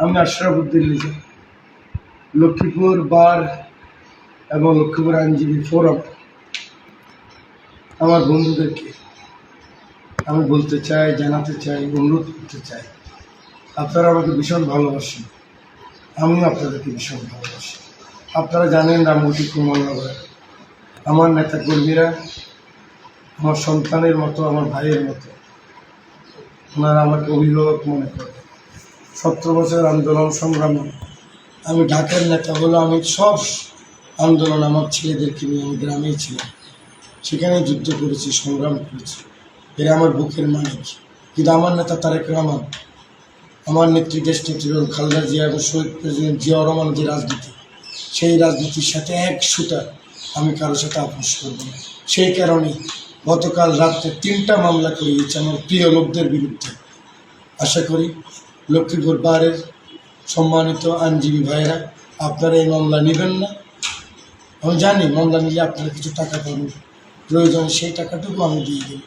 আমি আশরাফুদ্দিন লিজা, লক্ষ্মীপুর বার এবং লক্ষ্মীপুর আইনজীবী ফোরাম আমার বন্ধুদেরকে আমি বলতে চাই, জানাতে চাই, অনুরোধ করতে চাই, আপনারা আমাকে ভীষণ ভালোবাসেন, আমিও আপনাদেরকে ভীষণ ভালোবাসি। আপনারা জানেন রামগতি কুমারনগর আমার নেতা কর্মীরা আমার সন্তানের মতো, আমার ভাইয়ের মতো। ওনারা আমাকে অভিভাবক মনে করে। 17 বছর আন্দোলন সংগ্রামে আমি ঢাকার নেতা হলো, আমি সব আন্দোলন আমার ছেলেদেরকে নিয়ে আমি গ্রামেই ছিলাম, সেখানে যুদ্ধ করেছি, সংগ্রাম করেছি। এরা আমার বুকের মানিক। কিন্তু আমার নেতা তারেক রহমান, আমার নেত্রী দেশনেত্রী খালেদা জিয়া এবং শহীদ প্রেসিডেন্ট জিয়াউর রহমানের যে রাজনীতি, সেই রাজনীতির সাথে এক সুতা আমি কারোর সাথে আপোষ করব না। সেই কারণে গতকাল রাত্রে 3টা মামলা করিয়েছি আমার প্রিয় লোকদের বিরুদ্ধে। আশা করি লক্ষ্মীপুর বারের সম্মানিত আইনজীবী ভাইয়েরা আপনারা এই মামলা নেবেন না। আমি জানি মামলা নিলে আপনারা কিছু টাকা পাবেন, প্রয়োজনে সেই টাকাটুকু আমি দিয়ে দেব।